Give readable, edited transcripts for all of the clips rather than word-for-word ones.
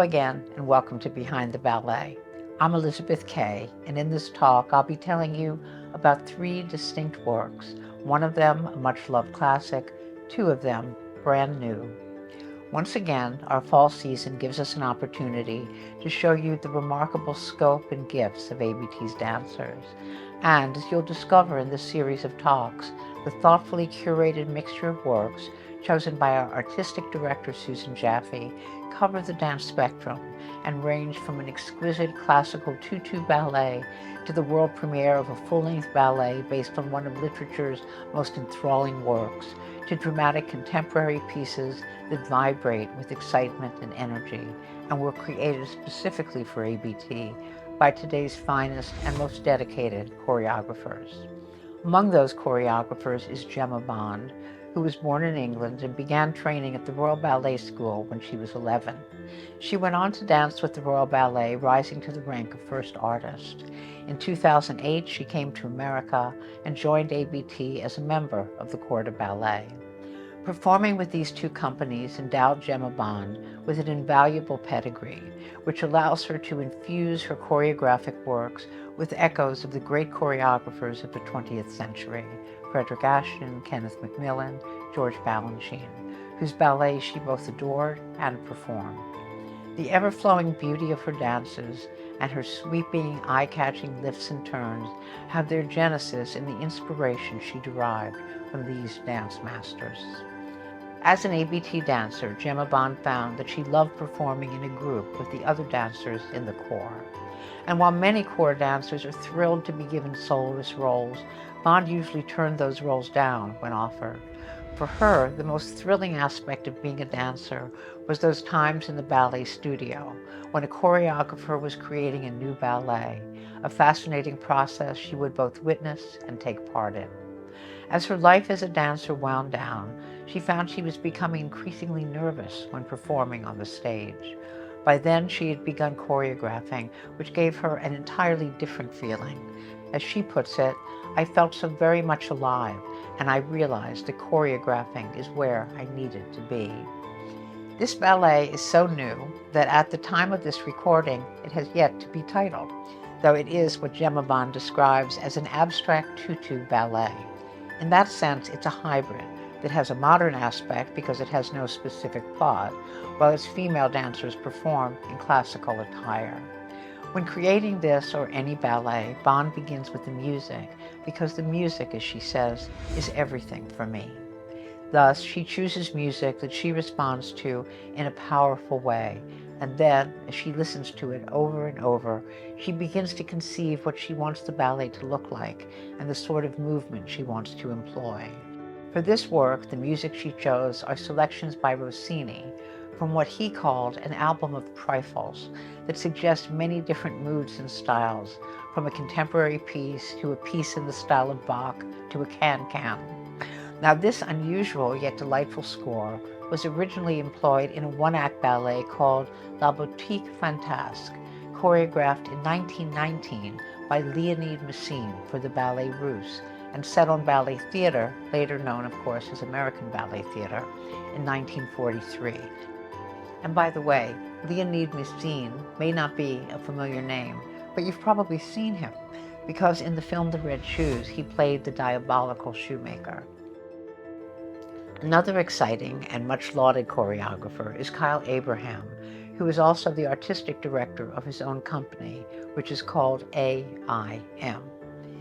again, and welcome to Behind the Ballet. I'm Elizabeth Kaye, and in this talk I'll be telling you about 3 distinct works, one of them a much-loved classic, 2 of them brand new. Once again, our fall season gives us an opportunity to show you the remarkable scope and gifts of ABT's dancers. And as you'll discover in this series of talks, the thoughtfully curated mixture of works chosen by our artistic director Susan Jaffe cover the dance spectrum and range from an exquisite classical tutu ballet to the world premiere of a full-length ballet based on one of literature's most enthralling works, to dramatic contemporary pieces that vibrate with excitement and energy and were created specifically for ABT by today's finest and most dedicated choreographers. Among those choreographers is Gemma, who was born in England and began training at the Royal Ballet School when she was 11. She went on to dance with the Royal Ballet, rising to the rank of first artist. In 2008, she came to America and joined ABT as a member of the Corps de Ballet. Performing with these 2 companies endowed Gemma with an invaluable pedigree, which allows her to infuse her choreographic works with echoes of the great choreographers of the 20th century, Frederick Ashton, Kenneth Macmillan, George Balanchine, whose ballets she both adored and performed. The ever-flowing beauty of her dances and her sweeping, eye-catching lifts and turns have their genesis in the inspiration she derived from these dance masters. As an ABT dancer, Gemma found that she loved performing in a group with the other dancers in the Corps. And while many Corps dancers are thrilled to be given soloist roles, usually turned those roles down when offered. For her, the most thrilling aspect of being a dancer was those times in the ballet studio when a choreographer was creating a new ballet, a fascinating process she would both witness and take part in. As her life as a dancer wound down, she found she was becoming increasingly nervous when performing on the stage. By then, she had begun choreographing, which gave her an entirely different feeling. As she puts it, I felt so very much alive, and I realized that choreographing is where I needed to be. This ballet is so new that at the time of this recording, it has yet to be titled, though it is what Gemma describes as an abstract tutu ballet. In that sense, it's a hybrid that has a modern aspect because it has no specific plot, while its female dancers perform in classical attire. When creating this or any ballet, begins with the music because the music, as she says, is everything for me. Thus, she chooses music that she responds to in a powerful way, and then, as she listens to it over and over, she begins to conceive what she wants the ballet to look like and the sort of movement she wants to employ. For this work, the music she chose are selections by Rossini from what he called an album of trifles that suggest many different moods and styles, from a contemporary piece to a piece in the style of Bach to a can-can. Now, this unusual yet delightful score was originally employed in a 1-act ballet called La Boutique Fantasque, choreographed in 1919 by Léonide Messine for the Ballet Russe, and set on Ballet Theater, later known, of course, as American Ballet Theater, in 1943. And by the way, Léonide Messine may not be a familiar name, but you've probably seen him, because in the film The Red Shoes, he played the diabolical shoemaker. Another exciting and much lauded choreographer is Kyle Abraham, who is also the artistic director of his own company, which is called AIM.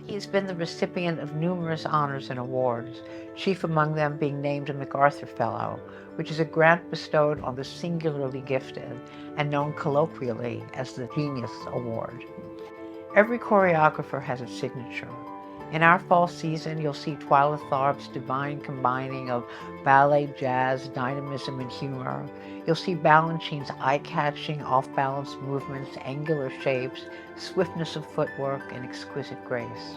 He has been the recipient of numerous honors and awards, chief among them being named a MacArthur Fellow, which is a grant bestowed on the singularly gifted and known colloquially as the Genius Award. Every choreographer has a signature. In our fall season, you'll see Twyla Tharp's divine combining of ballet, jazz, dynamism, and humor. You'll see Balanchine's eye-catching, off-balance movements, angular shapes, swiftness of footwork, and exquisite grace.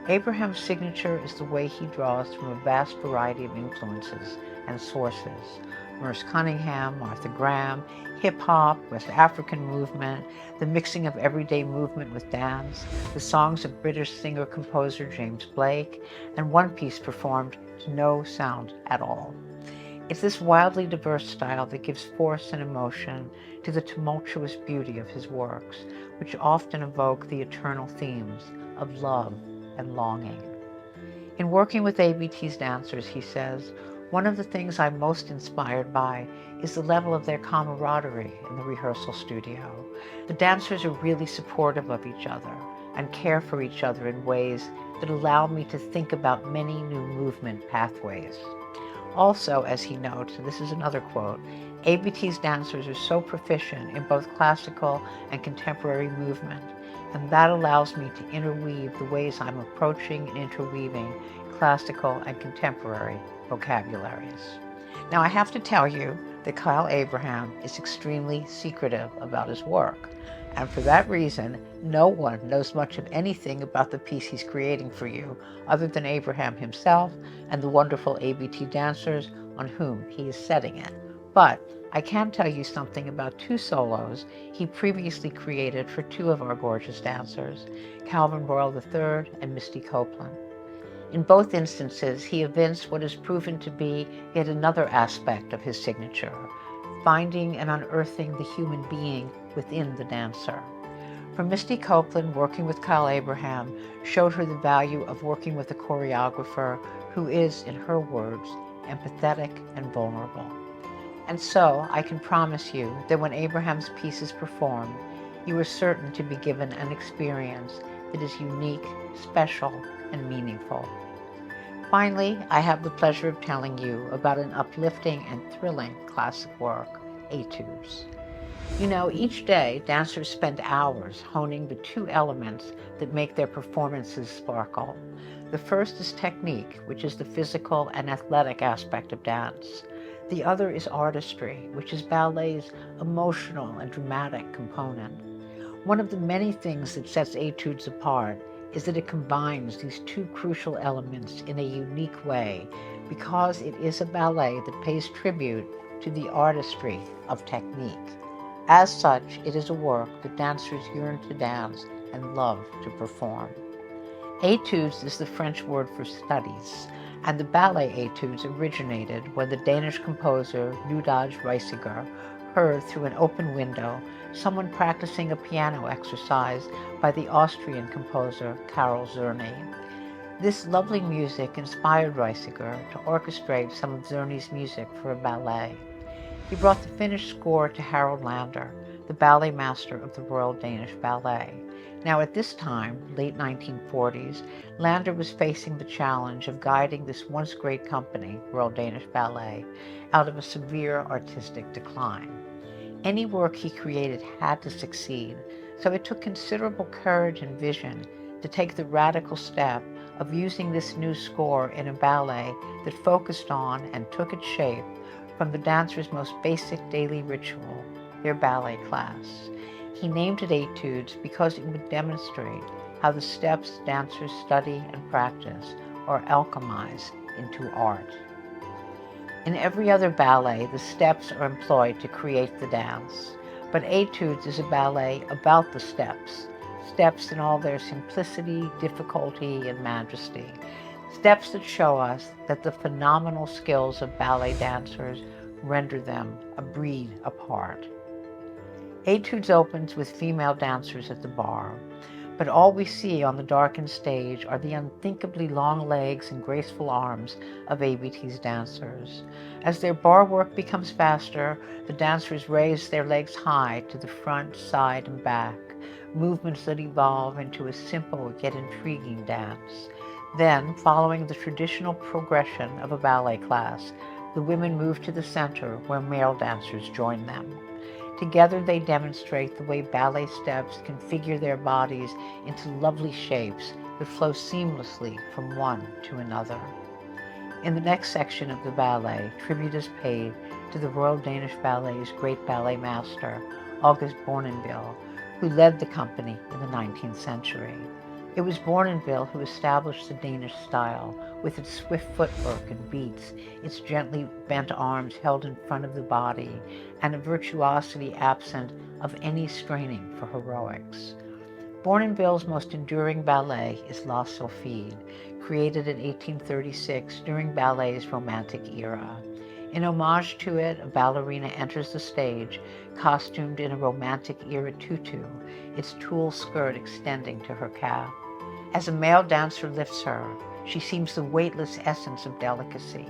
Abraham's signature is the way he draws from a vast variety of influences and sources. Merce Cunningham, Martha Graham, hip-hop, West African movement, the mixing of everyday movement with dance, the songs of British singer-composer James Blake, and one piece performed to no sound at all. It's this wildly diverse style that gives force and emotion to the tumultuous beauty of his works, which often evoke the eternal themes of love and longing. In working with ABT's dancers, he says, one of the things I'm most inspired by is the level of their camaraderie in the rehearsal studio. The dancers are really supportive of each other and care for each other in ways that allow me to think about many new movement pathways. Also, as he notes, and this is another quote, ABT's dancers are so proficient in both classical and contemporary movement, and that allows me to interweave the ways I'm approaching and interweaving classical and contemporary vocabularies. Now, I have to tell you that Kyle Abraham is extremely secretive about his work, and for that reason, no one knows much of anything about the piece he's creating for you other than Abraham himself and the wonderful ABT dancers on whom he is setting it. But I can tell you something about two solos he previously created for two of our gorgeous dancers, Calvin Royal III and Misty Copeland. In both instances, he evinced what has proven to be yet another aspect of his signature, finding and unearthing the human being within the dancer. For Misty Copeland, working with Kyle Abraham showed her the value of working with a choreographer who is, in her words, empathetic and vulnerable. And so I can promise you that when Abraham's piece is performed, you are certain to be given an experience that is unique, special, and meaningful. Finally, I have the pleasure of telling you about an uplifting and thrilling classic work, Etudes. You know, each day, dancers spend hours honing the two elements that make their performances sparkle. The first is technique, which is the physical and athletic aspect of dance. The other is artistry, which is ballet's emotional and dramatic component. One of the many things that sets Etudes apart is that it combines these two crucial elements in a unique way, because it is a ballet that pays tribute to the artistry of technique. As such, it is a work that dancers yearn to dance and love to perform. Études is the French word for studies, and the ballet Études originated when the Danish composer Ludwig Reisiger heard through an open window someone practicing a piano exercise by the Austrian composer Karl Czerny. This lovely music inspired Reisiger to orchestrate some of Czerny's music for a ballet. He brought the finished score to Harald, the ballet master of the Royal Danish Ballet. Now at this time, late 1940s, Lander was facing the challenge of guiding this once great company, Royal Danish Ballet, out of a severe artistic decline. Any work he created had to succeed, so it took considerable courage and vision to take the radical step of using this new score in a ballet that focused on and took its shape from the dancer's most basic daily ritual, their ballet class. He named it Etudes because it would demonstrate how the steps dancers study and practice are alchemized into art. In every other ballet, the steps are employed to create the dance, but Etudes is a ballet about the steps, steps in all their simplicity, difficulty, and majesty, steps that show us that the phenomenal skills of ballet dancers render them a breed apart. Etudes opens with female dancers at the bar, but all we see on the darkened stage are the unthinkably long legs and graceful arms of ABT's dancers. As their bar work becomes faster, the dancers raise their legs high to the front, side, and back, movements that evolve into a simple yet intriguing dance. Then, following the traditional progression of a ballet class, the women move to the center where male dancers join them. Together they demonstrate the way ballet steps configure their bodies into lovely shapes that flow seamlessly from one to another. In the next section of the ballet, tribute is paid to the Royal Danish Ballet's great ballet master, August Bournonville, who led the company in the 19th century. It was Bournonville who established the Danish style, with its swift footwork and beats, its gently bent arms held in front of the body, and a virtuosity absent of any straining for heroics. Bournonville's most enduring ballet is La Sylphide, created in 1836 during ballet's Romantic era. In homage to it, a ballerina enters the stage, costumed in a romantic-era tutu, its tulle skirt extending to her calf. As a male dancer lifts her, she seems the weightless essence of delicacy.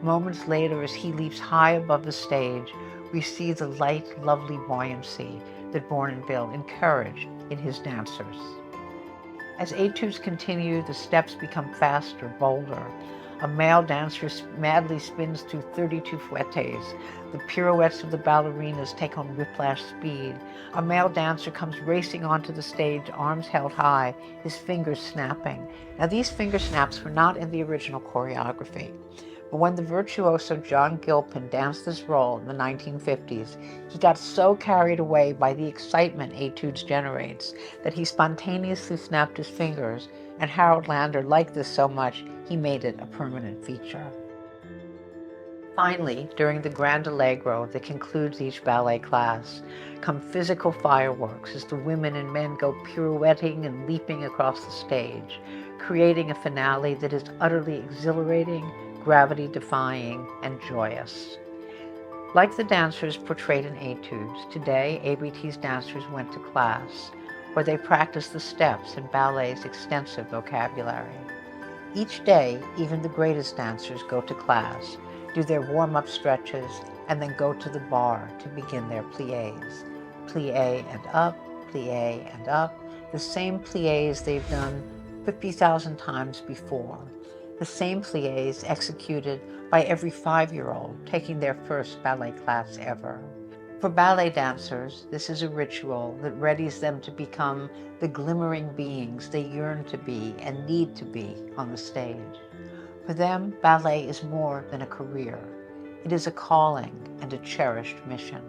Moments later, as he leaps high above the stage, we see the light, lovely buoyancy that Bournonville encouraged in his dancers. As etudes continue, the steps become faster, bolder. A male dancer madly spins through 32 fouettes. The pirouettes of the ballerinas take on whiplash speed. A male dancer comes racing onto the stage, arms held high, his fingers snapping. Now, these finger snaps were not in the original choreography. But when the virtuoso John Gilpin danced this role in the 1950s, he got so carried away by the excitement etudes generates that he spontaneously snapped his fingers, and Harald Lander liked this so much he made it a permanent feature. Finally, during the Grand Allegro that concludes each ballet class, come physical fireworks as the women and men go pirouetting and leaping across the stage, creating a finale that is utterly exhilarating, gravity-defying, and joyous. Like the dancers portrayed in Etudes, today ABT's dancers went to class, where they practiced the steps in ballet's extensive vocabulary. Each day, even the greatest dancers go to class, do their warm-up stretches, and then go to the bar to begin their pliés. Plié and up, the same pliés they've done 50,000 times before. The same pliés executed by every 5-year-old taking their first ballet class ever. For ballet dancers, this is a ritual that readies them to become the glimmering beings they yearn to be and need to be on the stage. For them, ballet is more than a career. It is a calling and a cherished mission.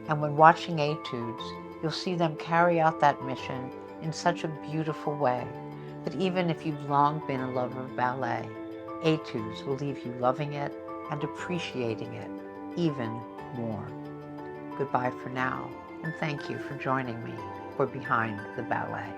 And when watching Etudes, you'll see them carry out that mission in such a beautiful way that even if you've long been a lover of ballet, Etudes will leave you loving it and appreciating it even more. Goodbye for now, and thank you for joining me for Behind the Ballet.